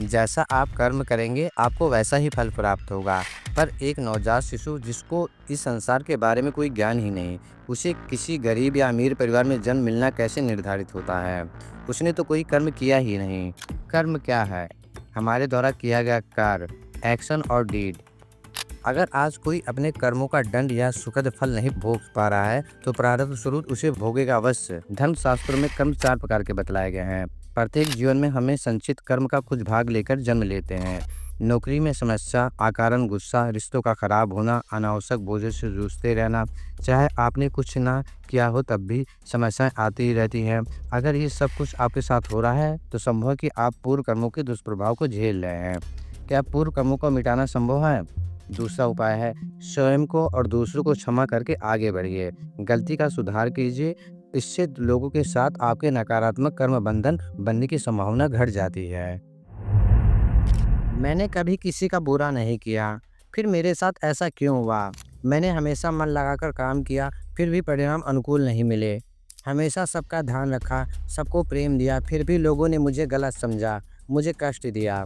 जैसा आप कर्म करेंगे आपको वैसा ही फल प्राप्त होगा। पर एक नवजात शिशु जिसको इस संसार के बारे में कोई ज्ञान ही नहीं, उसे किसी गरीब या अमीर परिवार में जन्म मिलना कैसे निर्धारित होता है? उसने तो कोई कर्म किया ही नहीं। कर्म क्या है? हमारे द्वारा किया गया कार्य, एक्शन और डीड। अगर आज कोई अपने कर्मों का दंड या सुखद फल नहीं भोग पा रहा है तो प्रारब्ध स्वरूप उसे भोगेगा अवश्य। धर्मशास्त्रों में कर्म 4 प्रकार के बतलाए गए हैं। प्रत्येक जीवन में हमें संचित कर्म का कुछ भाग लेकर जन्म लेते हैं। नौकरी में समस्या, अकारण गुस्सा, रिश्तों का खराब होना, अनावश्यक बोझों से जूझते रहना, चाहे आपने कुछ ना किया हो तब भी समस्याएं आती ही रहती हैं। अगर ये सब कुछ आपके साथ हो रहा है तो संभव है कि आप पूर्व कर्मों के दुष्प्रभाव को झेल रहे हैं। क्या पूर्व कर्मों को मिटाना संभव है? दूसरा उपाय है स्वयं को और दूसरों को क्षमा करके आगे बढ़िए। गलती का सुधार कीजिए। इससे लोगों के साथ आपके नकारात्मक कर्म बंधन बनने की संभावना घट जाती है। मैंने कभी किसी का बुरा नहीं किया, फिर मेरे साथ ऐसा क्यों हुआ? मैंने हमेशा मन लगाकर काम किया, फिर भी परिणाम अनुकूल नहीं मिले। हमेशा सबका ध्यान रखा, सबको प्रेम दिया, फिर भी लोगों ने मुझे गलत समझा, मुझे कष्ट दिया।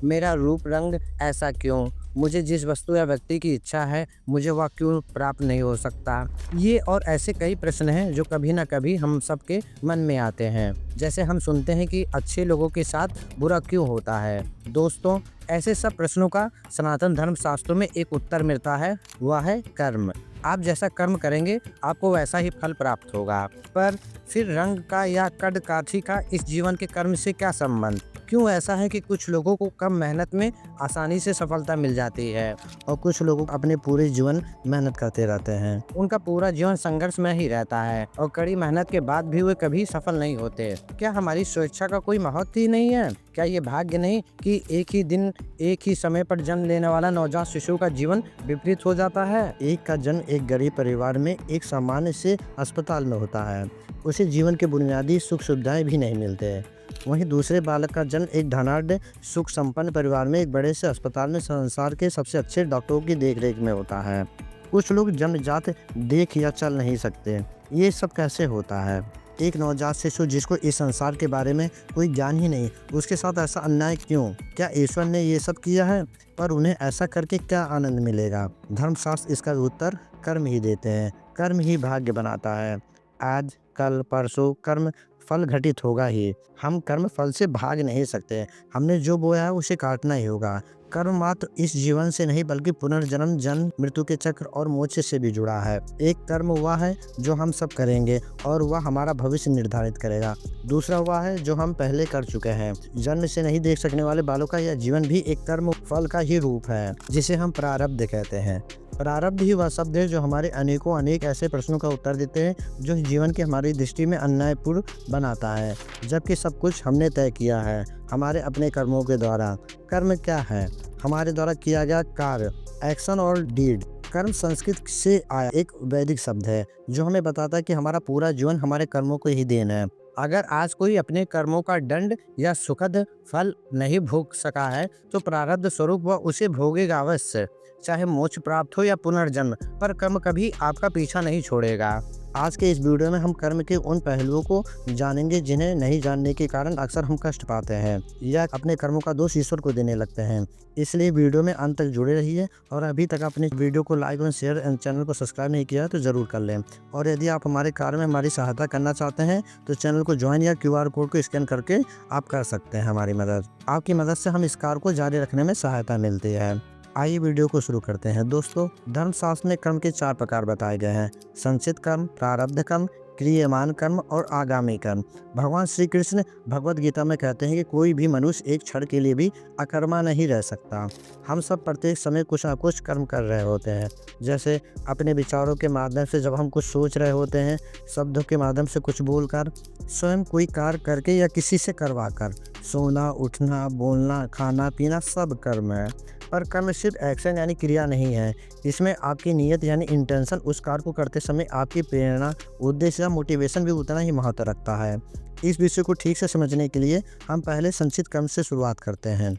मेरा रूप रंग ऐसा क्यों? मुझे जिस वस्तु या व्यक्ति की इच्छा है, मुझे वह क्यों प्राप्त नहीं हो सकता? ये और ऐसे कई प्रश्न हैं जो कभी ना कभी हम सबके मन में आते हैं। जैसे हम सुनते हैं कि अच्छे लोगों के साथ बुरा क्यों होता है? दोस्तों, ऐसे सब प्रश्नों का सनातन धर्म शास्त्रों में एक उत्तर मिलता है, वह है कर्म। आप जैसा कर्म करेंगे आपको वैसा ही फल प्राप्त होगा। पर फिर रंग का या कद काठी का इस जीवन के कर्म से क्या संबंध? क्यों ऐसा है कि कुछ लोगों को कम मेहनत में आसानी से सफलता मिल जाती है और कुछ लोग अपने पूरे जीवन मेहनत करते रहते हैं? उनका पूरा जीवन संघर्ष में ही रहता है और कड़ी मेहनत के बाद भी वे कभी सफल नहीं होते। क्या हमारी स्वेच्छा का कोई महत्व ही नहीं है? क्या ये भाग्य नहीं कि एक ही दिन एक ही समय पर जन्म लेने वाला नवजात शिशु का जीवन विपरीत हो जाता है? एक का जन्म एक गरीब परिवार में एक सामान्य से अस्पताल में होता है, उसे जीवन के बुनियादी सुख सुविधाएं भी नहीं मिलते। वहीं दूसरे बालक का जन्म एक धनाढ्य सुख संपन्न परिवार में एक बड़े से अस्पताल में संसार के सबसे अच्छे डॉक्टरों की देखरेख में होता है। कुछ लोग जन्मजात देख या चल नहीं सकते। ये सब कैसे होता है? एक नवजात शिशु जिसको इस संसार के बारे में कोई ज्ञान ही नहीं, उसके साथ ऐसा अन्याय क्यों? क्या ईश्वर ने ये सब किया है? पर उन्हें ऐसा करके क्या आनंद मिलेगा? धर्मशास्त्र इसका उत्तर कर्म ही देते हैं। कर्म ही भाग्य बनाता है। आज कल परसों कर्म फल घटित होगा ही। हम कर्म फल से भाग नहीं सकते। हमने जो बोया है उसे काटना ही होगा। कर्म मात्र इस जीवन से नहीं बल्कि पुनर्जन्म, जन्म, मृत्यु के चक्र और मोक्ष से भी जुड़ा है। एक कर्म वह है जो हम सब करेंगे और वह हमारा भविष्य निर्धारित करेगा। दूसरा वह है जो हम पहले कर चुके हैं। जन्म से नहीं देख सकने वाले बालों का यह जीवन भी एक कर्म फल का ही रूप है, जिसे हम प्रारब्ध कहते हैं। प्रारब्ध ही वह शब्द है जो हमारे अनेक ऐसे प्रश्नों का उत्तर देते हैं जो जीवन की हमारी दृष्टि में अन्यायपूर्ण बनाता है, जबकि सब कुछ हमने तय किया है हमारे अपने कर्मों के द्वारा। कर्म क्या है? हमारे द्वारा किया गया कार्य, एक्शन और डीड। कर्म संस्कृत से आया एक वैदिक शब्द है जो हमें बताता है कि हमारा पूरा जीवन हमारे कर्मों को ही देन है। अगर आज कोई अपने कर्मों का दंड या सुखद फल नहीं भोग सका है तो प्रारब्ध स्वरूप वह उसे भोगेगा अवश्य, चाहे मोक्ष प्राप्त हो या पुनर्जन्म। पर कर्म कभी आपका पीछा नहीं छोड़ेगा। आज के इस वीडियो में हम कर्म के उन पहलुओं को जानेंगे जिन्हें नहीं जानने के कारण अक्सर हम कष्ट पाते हैं या अपने कर्मों का दोष ईश्वर को देने लगते हैं। इसलिए वीडियो में अंत तक जुड़े रहिए और अभी तक अपने वीडियो को लाइक और शेयर एंड चैनल को सब्सक्राइब नहीं किया तो ज़रूर कर लें। और यदि आप हमारे कार्य में हमारी सहायता करना चाहते हैं तो चैनल को ज्वाइन या QR कोड को स्कैन करके आप कर सकते हैं हमारी मदद। आपकी मदद से हम इस कार्य को जारी रखने में सहायता मिलती है। आइए वीडियो को शुरू करते हैं। दोस्तों, धर्मशास्त्र में कर्म के 4 प्रकार बताए गए हैं: संचित कर्म, प्रारब्ध कर्म, क्रियमान कर्म और आगामी कर्म। भगवान श्री कृष्ण भगवद गीता में कहते हैं कि कोई भी मनुष्य एक क्षण के लिए भी अकर्मा नहीं रह सकता। हम सब प्रत्येक समय कुछ ना कुछ कर्म कर रहे होते हैं। जैसे अपने विचारों के माध्यम से जब हम कुछ सोच रहे होते हैं, शब्दों के माध्यम से कुछ बोलकर, स्वयं कोई कार्य करके या किसी से करवा कर। सोना, उठना, बोलना, खाना पीना सब कर्म है। पर कर्म सिर्फ एक्शन यानी क्रिया नहीं है। इसमें आपकी नीयत यानी इंटेंशन, उस कार्य को करते समय आपकी प्रेरणा, उद्देश्य या मोटिवेशन भी उतना ही महत्व रखता है। इस विषय को ठीक से समझने के लिए हम पहले संचित कर्म से शुरुआत करते हैं।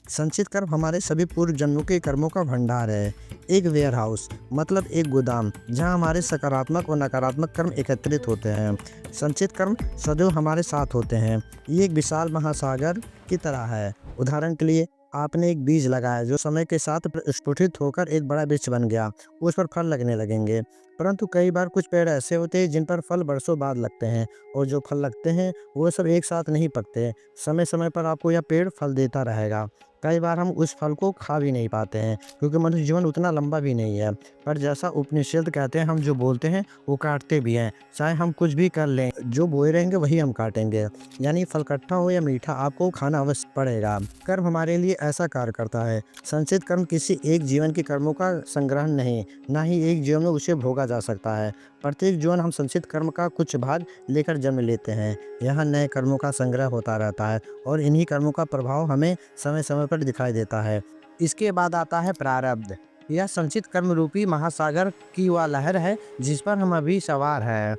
संचित कर्म हमारे सभी पूर्व जन्मों के कर्मों का भंडार है। एक वेयर हाउस मतलब एक गोदाम जहाँ हमारे सकारात्मक और नकारात्मक कर्म एकत्रित होते हैं। संचित कर्म सदैव हमारे साथ होते हैं। ये एक विशाल महासागर की तरह है। उदाहरण के लिए आपने एक बीज लगाया जो समय के साथ स्फुटित होकर एक बड़ा वृक्ष बन गया। उस पर फल लगने लगेंगे। परंतु कई बार कुछ पेड़ ऐसे होते हैं जिन पर फल बरसों बाद लगते हैं, और जो फल लगते हैं वो सब एक साथ नहीं पकते। समय समय पर आपको यह पेड़ फल देता रहेगा। कई बार हम उस फल को खा भी नहीं पाते हैं क्योंकि मनुष्य जीवन उतना लंबा भी नहीं है। पर जैसा उपनिषद कहते हैं, हम जो बोलते हैं वो काटते भी हैं। चाहे हम कुछ भी कर लें, जो बोए रहेंगे वही हम काटेंगे। यानी फल खट्टा हो या मीठा, आपको खाना अवश्य पड़ेगा। कर्म हमारे लिए ऐसा कार्य करता है। संचित कर्म किसी एक जीवन के कर्मों का संग्रह नहीं, ना ही एक जीवन में उसे भोगा जा सकता है। प्रत्येक जीवन हम संचित कर्म का कुछ भाग लेकर जन्म लेते हैं। यहाँ नए कर्मों का संग्रह होता रहता है और इन्हीं कर्मों का प्रभाव हमें समय समय पर दिखाई देता है। इसके बाद आता है प्रारब्ध। यह संचित कर्म रूपी महासागर की वह लहर है जिस पर हम अभी सवार हैं।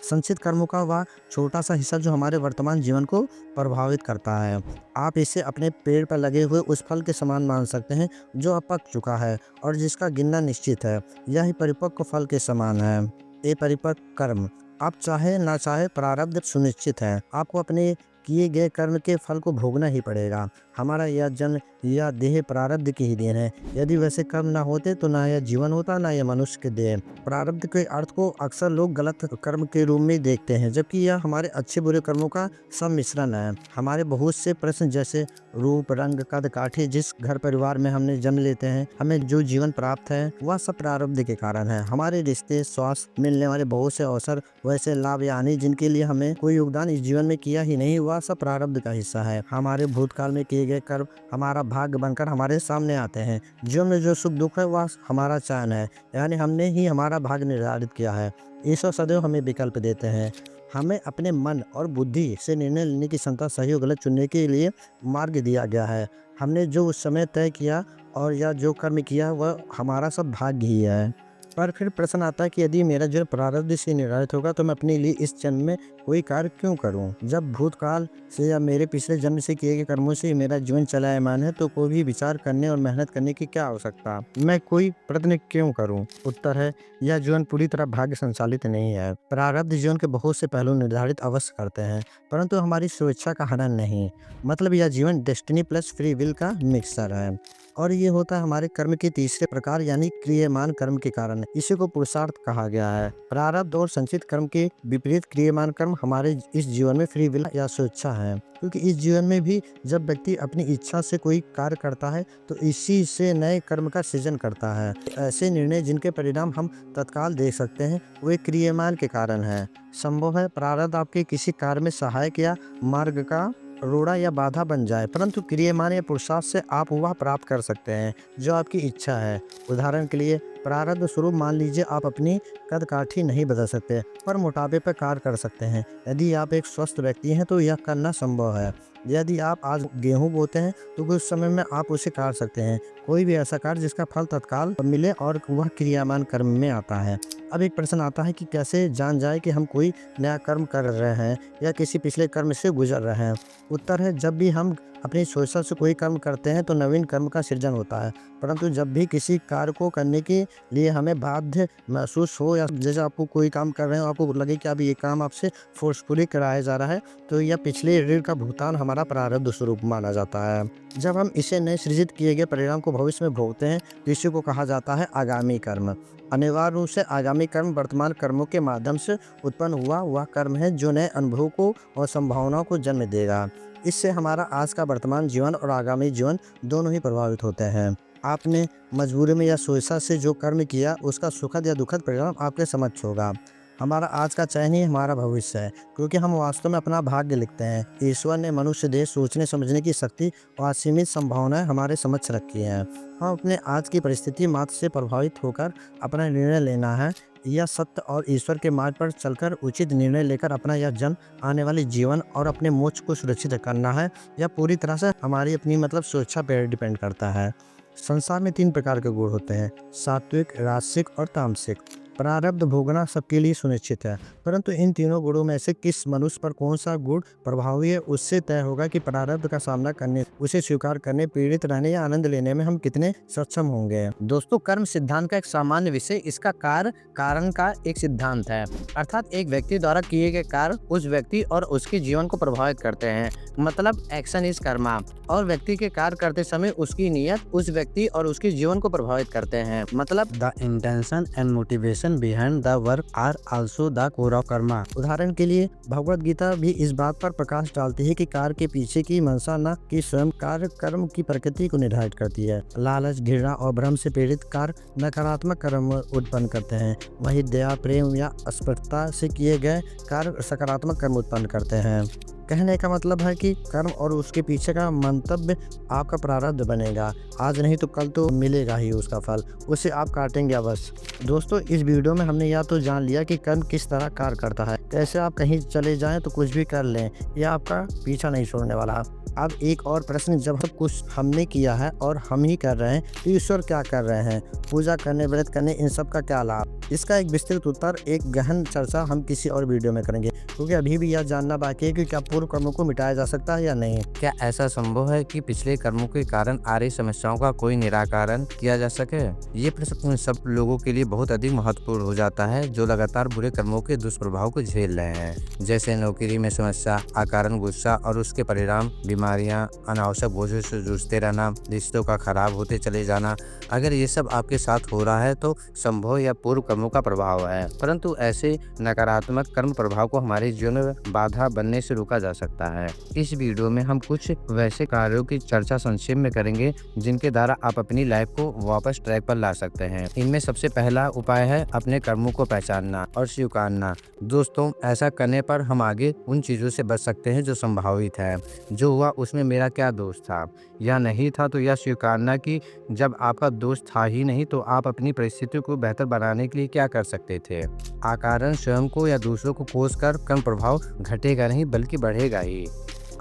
संचित कर्मों का वह छोटा सा हिस्सा जो हमारे वर्तमान जीवन को प्रभावित करता है। आप इसे अपने पेड़ पर लगे हुए उस फल के समान मान सकते हैं जो अब पक चुका है और जिसका गिनना निश्चित है। यह परिपक्व फल के समान है। ये परिपक्व कर्म, आप चाहे ना चाहे, प्रारब्ध सुनिश्चित है। आपको अपने किए गए कर्म के फल को भोगना ही पड़ेगा। हमारा यह जन्म, यह देह प्रारब्ध की ही देन है। यदि वैसे कर्म ना होते तो ना यह जीवन होता, ना यह मनुष्य के देह। प्रारब्ध के अर्थ को अक्सर लोग गलत कर्म के रूप में देखते हैं, जबकि यह हमारे अच्छे बुरे कर्मों का सम्मिश्रण है। हमारे बहुत से प्रश्न जैसे रूप, रंग, कद, काठी, जिस घर परिवार में हमने जन्म लेते हैं, हमें जो जीवन प्राप्त है, वह सब प्रारब्ध के कारण है। हमारे रिश्ते, स्वास्थ्य, मिलने वाले बहुत से अवसर, वैसे लाभ या हानि जिनके लिए हमें कोई योगदान इस जीवन में किया ही नहीं, वह सब प्रारब्ध का हिस्सा है। हमारे भूतकाल में किए गए कर्म हमारा भाग्य बनकर हमारे सामने आते हैं। जीवन में जो सुख दुख है वह हमारा चयन है, यानी हमने ही हमारा भाग्य निर्धारित किया है। ईश्वर सदैव हमें विकल्प देते हैं। हमें अपने मन और बुद्धि से निर्णय लेने की क्षमता, सही और गलत चुनने के लिए मार्ग दिया गया है। हमने जो उस समय तय किया और या जो कर्म किया वह हमारा सब भाग्य ही है। पर फिर प्रश्न आता है कि यदि मेरा जो प्रारब्ध से निर्धारित होगा तो मैं अपने लिए इस जन्म में कोई कार्य क्यों करूं? जब भूतकाल से या मेरे पिछले जन्म से किए गए कर्मों से मेरा जीवन चलायमान है तो कोई भी विचार करने और मेहनत करने की क्या आवश्यकता? मैं कोई प्रयत्न क्यों करूं? उत्तर है, यह जीवन पूरी तरह भाग्य संचालित नहीं है। प्रारब्ध जीवन के बहुत से पहलू निर्धारित अवश्य करते हैं, परंतु हमारी स्वेच्छा का हनन नहीं। मतलब यह जीवन डेस्टिनी प्लस फ्री विल का मिक्सचर है। और ये होता है हमारे कर्म के तीसरे प्रकार यानी क्रियमान कर्म के कारण। इसी को पुरुषार्थ कहा गया है। प्रारब्ध और संचित कर्म के विपरीत क्रियमान कर्म हमारे इस जीवन में फ्री विल या स्वेच्छा है, क्योंकि इस जीवन में भी जब व्यक्ति अपनी इच्छा से कोई कार्य करता है तो इसी से नए कर्म का सृजन करता है। ऐसे निर्णय जिनके परिणाम हम तत्काल देख सकते हैं वे क्रियमान के कारण है। संभव है प्रारब्ध आपके किसी कार्य में सहायक या मार्ग का रोड़ा या बाधा बन जाए, परंतु क्रियमान या पुरुषार्थ से आप वह प्राप्त कर सकते हैं जो आपकी इच्छा है। उदाहरण के लिए प्रारब्ध स्वरूप मान लीजिए आप अपनी कद काठी नहीं बदल सकते, पर मोटापे पर कार्य कर सकते हैं। यदि आप एक स्वस्थ व्यक्ति हैं तो यह करना संभव है। यदि आप आज गेहूं बोते हैं तो कुछ समय में आप उसे काट सकते हैं। कोई भी ऐसा कार्य जिसका फल तत्काल मिले और वह क्रियामान कर्म में आता है। अब एक प्रश्न आता है कि कैसे जान जाए कि हम कोई नया कर्म कर रहे हैं या किसी पिछले कर्म से गुजर रहे हैं? उत्तर है, जब भी हम अपनी स्वेच्छा से कोई कर्म करते हैं तो नवीन कर्म का सृजन होता है, परंतु जब भी किसी कार्य को करने के लिए हमें बाध्य महसूस हो या जैसे आपको कोई काम कर रहे हो, आपको लगे कि अब ये काम आपसे फोर्सफुली कराया जा रहा है, तो यह पिछले ऋण का भुगतान हमारा प्रारब्ध स्वरूप माना जाता है। जब हम इसे नए सृजित किए गए परिणाम को भविष्य में भोगते हैं तो इसी को कहा जाता है आगामी कर्म। अनिवार्य रूप से आगामी कर्म वर्तमान कर्मों के माध्यम से उत्पन्न हुआ वह कर्म है जो नए अनुभवों को और संभावनाओं को जन्म देगा। इससे हमारा आज का वर्तमान जीवन और आगामी जीवन दोनों ही प्रभावित होते हैं। आपने मजबूरी में या स्वेच्छा से जो कर्म किया उसका सुखद या दुखद परिणाम आपके समक्ष होगा। हमारा आज का चयन ही हमारा भविष्य है, क्योंकि हम वास्तव में अपना भाग्य लिखते हैं। ईश्वर ने मनुष्य देह सोचने समझने की शक्ति और असीमित संभावनाएं हमारे समक्ष रखी हैं। हम अपने आज की परिस्थिति मात्र से प्रभावित होकर अपना निर्णय लेना है, यह सत्य और ईश्वर के मार्ग पर चलकर उचित निर्णय लेकर अपना यह जन्म, आने वाले जीवन और अपने मोक्ष को सुरक्षित करना है। यह पूरी तरह से हमारी अपनी स्वेच्छा पर डिपेंड करता है। संसार में 3 प्रकार के गुण होते हैं, सात्विक, राजसिक और तामसिक। प्रारब्ध भोगना सबके लिए सुनिश्चित है, परंतु इन तीनों गुणों में से किस मनुष्य पर कौन सा गुण प्रभावी है उससे तय होगा कि प्रारब्ध का सामना करने, उसे स्वीकार करने, पीड़ित रहने या आनंद लेने में हम कितने सक्षम होंगे। दोस्तों, कर्म सिद्धांत का एक सामान्य विषय इसका कार्य कारण का एक सिद्धांत है, अर्थात एक व्यक्ति द्वारा किए गए कार्य उस व्यक्ति और उसके जीवन को प्रभावित करते हैं। मतलब एक्शन इज कर्मा, और व्यक्ति के कार्य करते समय उसकी नीयत उस व्यक्ति और उसके जीवन को प्रभावित करते हैं। मतलब the intention and motivation behind the work are also the core of karma. उदाहरण के लिए भगवत गीता भी इस बात पर प्रकाश डालती है कि कार्य के पीछे की मंशा न कि स्वयं कार्य कर्म की प्रकृति को निर्धारित करती है। लालच, घृणा और भ्रम से प्रेरित कार्य नकारात्मक कर्म उत्पन्न करते हैं, वही दया, प्रेम या अस्पष्टता से किए गए कार्य सकारात्मक कर्म उत्पन्न करते हैं। कहने का मतलब है कि कर्म और उसके पीछे का मंतव्य आपका प्रारब्ध बनेगा। आज नहीं तो कल तो मिलेगा ही उसका फल, उसे आप काटेंगे अवश्य। दोस्तों, इस वीडियो में हमने या तो जान लिया कि कर्म किस तरह कार्य करता है, कैसे आप कहीं चले जाएं तो कुछ भी कर लें, यह आपका पीछा नहीं छोड़ने वाला। अब एक और प्रश्न, जब सब कुछ हमने किया है और हम ही कर रहे हैं तो ईश्वर क्या कर रहे हैं? पूजा करने, व्रत करने, इन सब का क्या लाभ? इसका एक विस्तृत उत्तर, एक गहन चर्चा हम किसी और वीडियो में करेंगे, क्योंकि अभी भी यह जानना बाकी है कि क्या पूर्व कर्मों को मिटाया जा सकता है या नहीं। क्या ऐसा संभव है कि पिछले कर्मों के कारण आ रही समस्याओं का कोई निराकरण किया जा सके? ये प्रश्न उन सब लोगों के लिए बहुत अधिक महत्वपूर्ण हो जाता है जो लगातार बुरे कर्मों के दुष्प्रभाव को झेल रहे हैं, जैसे नौकरी में समस्या, अकारण गुस्सा और उसके परिणाम, बीमारियां, अनावश्यक बोझों से जूझते रहना, रिश्तों का खराब होते चले जाना। अगर ये सब आपके साथ हो रहा है तो संभव या पूर्व कर्मों का प्रभाव है, परंतु ऐसे नकारात्मक कर्म प्रभाव को हमारे जीवन में बाधा बनने से रोका जा सकता है। इस वीडियो में हम कुछ वैसे कार्यों की चर्चा संक्षेप में करेंगे जिनके द्वारा आप अपनी लाइफ को वापस ट्रैक पर ला सकते हैं। इनमें सबसे पहला उपाय है अपने कर्मों को पहचानना और स्वीकारना। दोस्तों, ऐसा करने पर हम आगे उन चीजों से बच सकते हैं जो संभावित है। जो हुआ उसमें मेरा क्या दोष था या नहीं था, तो यह स्वीकारना कि जब आपका दोष था ही नहीं तो आप अपनी परिस्थिति को बेहतर बनाने के लिए क्या कर सकते थे। आकारण स्वयं को या दूसरों को कोस कर कम प्रभाव घटेगा नहीं बल्कि बढ़ेगा ही।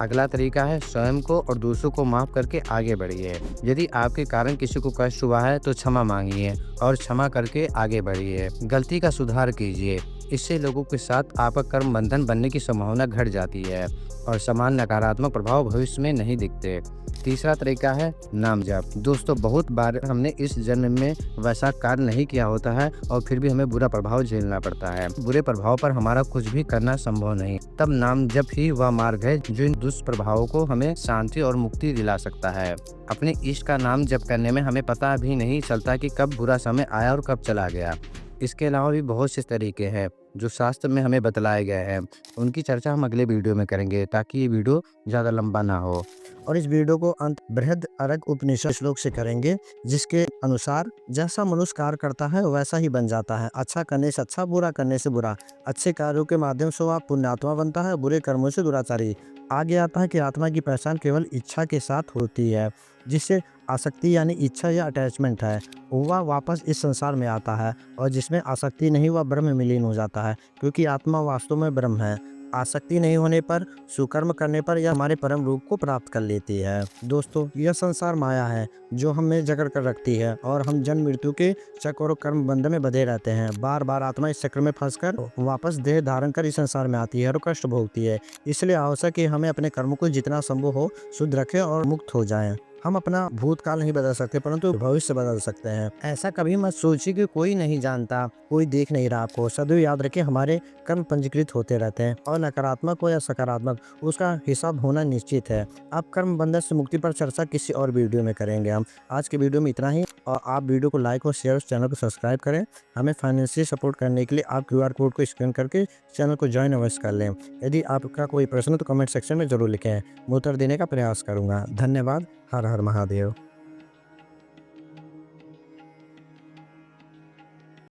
अगला तरीका है स्वयं को और दूसरों को माफ करके आगे बढ़िए। यदि आपके कारण किसी को कष्ट हुआ है तो क्षमा मांगिए और क्षमा करके आगे बढ़िए। गलती का सुधार कीजिए, इससे लोगों के साथ आपका कर्म बंधन बनने की संभावना घट जाती है और समान नकारात्मक प्रभाव भविष्य में नहीं दिखते। तीसरा तरीका है नाम जप। दोस्तों, बहुत बार हमने इस जन्म में वैसा कार्य नहीं किया होता है और फिर भी हमें बुरा प्रभाव झेलना पड़ता है। बुरे प्रभाव पर हमारा कुछ भी करना संभव नहीं, तब नाम जप ही वह मार्ग है जो इन दुष्प्रभावों को हमें शांति और मुक्ति दिला सकता है। अपने इष्ट का नाम जप करने में हमें पता भी नहीं चलता कि कब बुरा समय आया और कब चला गया। इसके अलावा भी बहुत से तरीके हैं जो शास्त्र में हमें बतलाए गए हैं, उनकी चर्चा हम अगले वीडियो में करेंगे ताकि ये वीडियो ज़्यादा लंबा ना हो। और इस वीडियो को अंत बृहद अर्घ उपनिषद श्लोक से करेंगे, जिसके अनुसार जैसा मनुष्य कार्य करता है वैसा ही बन जाता है। अच्छा करने से अच्छा, बुरा करने से बुरा। अच्छे कार्यों के माध्यम से वह पुण्यात्मा बनता है, बुरे कर्मों से दुराचारी। आगे आता है कि आत्मा की पहचान केवल इच्छा के साथ होती है, जिससे आसक्ति यानी इच्छा या अटैचमेंट है वह वापस इस संसार में आता है, और जिसमें आसक्ति नहीं वह ब्रह्म में विलीन हो जाता है, क्योंकि आत्मा वास्तव में ब्रह्म है। आसक्ति नहीं होने पर, सुकर्म करने पर यह हमारे परम रूप को प्राप्त कर लेती है। दोस्तों, यह संसार माया है जो हमें जकड़ कर रखती है और हम जन्म मृत्यु के चक्र और कर्म बंधन में बंधे रहते हैं। बार बार आत्मा इस चक्र में फंसकर वापस देह धारण कर इस संसार में आती है और कष्ट भोगती है। इसलिए आवश्यक है हमें अपने कर्मों को जितना संभव हो शुद्ध रखें और मुक्त हो जाएं। हम अपना भूतकाल नहीं बदल सकते, परंतु भविष्य बदल सकते हैं। ऐसा कभी मत सोचिए कि कोई नहीं जानता, कोई देख नहीं रहा आपको। सदैव याद रखें, हमारे कर्म पंजीकृत होते रहते हैं और नकारात्मक हो या सकारात्मक, उसका हिसाब होना निश्चित है। आप कर्म बंधन से मुक्ति पर चर्चा किसी और वीडियो में करेंगे हम। आज के वीडियो में इतना ही, और आप वीडियो को लाइक और शेयर, चैनल को सब्सक्राइब करें। हमें फाइनेंशियल सपोर्ट करने के लिए आप QR कोड को स्कैन करके चैनल को ज्वाइन अवश्य कर लें। यदि आपका कोई प्रश्न तो कमेंट सेक्शन में जरूर लिखें, मैं उत्तर देने का प्रयास करूँगा। धन्यवाद। हर हर महादेव।